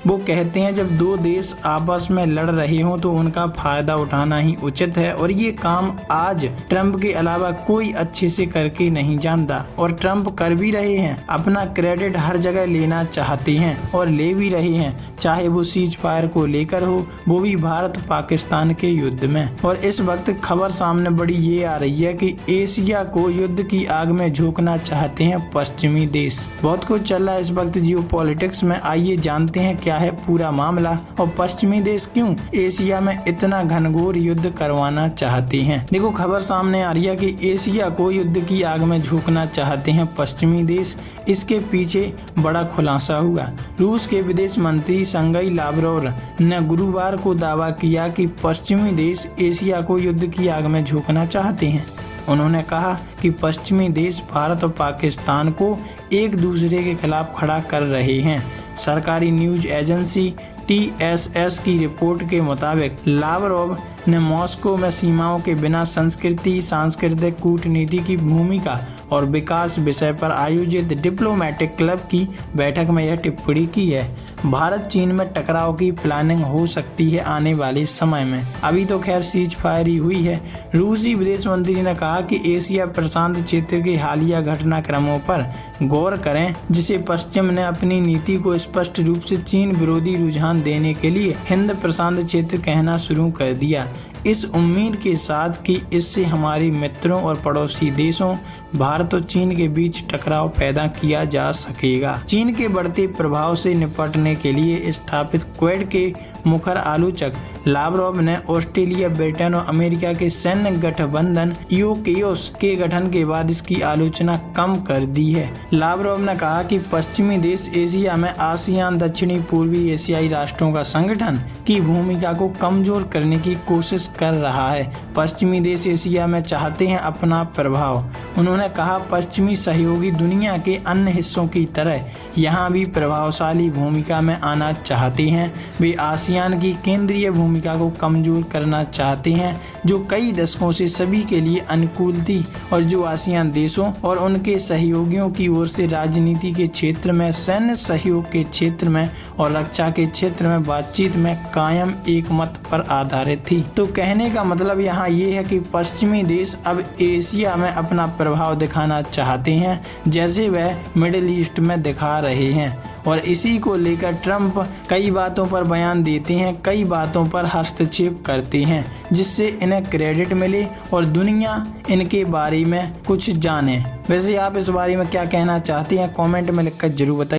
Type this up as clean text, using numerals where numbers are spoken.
वो कहते हैं जब दो देश आपस में लड़ रहे हों तो उनका फायदा उठाना ही उचित है और ये काम आज ट्रंप के अलावा कोई अच्छे से करके नहीं जानता और ट्रंप कर भी रहे हैं। अपना क्रेडिट हर जगह लेना चाहते हैं और ले भी रहे हैं, चाहे वो सीज फायर को लेकर हो, वो भी भारत पाकिस्तान के युद्ध में। और इस वक्त खबर सामने बड़ी ये आ रही है कि एशिया को युद्ध की आग में झोंकना चाहते हैं पश्चिमी देश। बहुत कुछ चल रहा है इस वक्त जियोपॉलिटिक्स में, आइए जानते हैं क्या है पूरा मामला और पश्चिमी देश क्यों एशिया में इतना घनघोर युद्ध करवाना चाहते हैं। देखो खबर सामने आ रही है कि एशिया को युद्ध की आग में झोंकना चाहते हैं पश्चिमी देश। इसके पीछे बड़ा खुलासा हुआ। रूस के विदेश मंत्री सर्गेई लावरोव ने गुरुवार को दावा किया कि पश्चिमी देश एशिया को युद्ध की आग में झोंकना चाहते हैं। उन्होंने कहा कि पश्चिमी देश भारत और पाकिस्तान को एक दूसरे के खिलाफ खड़ा कर रहे हैं। सरकारी न्यूज एजेंसी TSS की रिपोर्ट के मुताबिक लावरोव ने मॉस्को में सीमाओं के बिना संस्कृति, सांस्कृतिक कूटनीति की भूमिका और विकास विषय पर आयोजित डिप्लोमेटिक क्लब की बैठक में यह टिप्पणी की है। भारत चीन में टकराव की प्लानिंग हो सकती है आने वाले समय में। अभी तो खैर सीज फायर ही हुई है। रूसी विदेश मंत्री ने कहा कि एशिया प्रशांत क्षेत्र के हालिया घटनाक्रमों पर गौर करें, जिसे पश्चिम ने अपनी नीति को स्पष्ट रूप से चीन विरोधी रुझान देने के लिए हिंद प्रशांत क्षेत्र कहना शुरू कर दिया। इस उम्मीद के साथ कि इससे हमारे मित्रों और पड़ोसी देशों भारत और चीन के बीच टकराव पैदा किया जा सकेगा। चीन के बढ़ते प्रभाव से निपटने के लिए स्थापित क्वेड के मुखर आलोचक लावरोव ने ऑस्ट्रेलिया, ब्रिटेन और अमेरिका के सैन्य गठबंधन यूकेओस के गठन के बाद इसकी आलोचना कम कर दी है। लावरोव ने कहा कि पश्चिमी देश एशिया में आसियान, दक्षिणी पूर्वी एशियाई राष्ट्रों का संगठन की भूमिका को कमजोर करने की कोशिश कर रहा है। पश्चिमी देश एशिया में चाहते हैं अपना प्रभाव। उन्होंने कहा पश्चिमी सहयोगी दुनिया के अन्य हिस्सों की तरह यहाँ भी प्रभावशाली भूमिका में आना चाहते हैं। वे आसियान की केंद्रीय भूमिका को कमजोर करना चाहते हैं जो कई दशकों से सभी के लिए अनुकूल थी और जो आसियान देशों और उनके सहयोगियों की ओर से राजनीति के क्षेत्र में, सैन्य सहयोग के क्षेत्र में और रक्षा के क्षेत्र में बातचीत में कायम एक मत पर आधारित थी। तो कहने का मतलब यहाँ ये है कि पश्चिमी देश अब एशिया में अपना प्रभाव दिखाना चाहते हैं जैसे वह मिडिल ईस्ट में दिखा रहे हैं और इसी को लेकर ट्रंप कई बातों पर बयान देते हैं, कई बातों पर हस्तक्षेप करते हैं जिससे इन्हें क्रेडिट मिले और दुनिया इनके बारे में कुछ जाने। वैसे आप इस बारे में क्या कहना चाहते हैं कमेंट में लिखकर जरूर बताइए।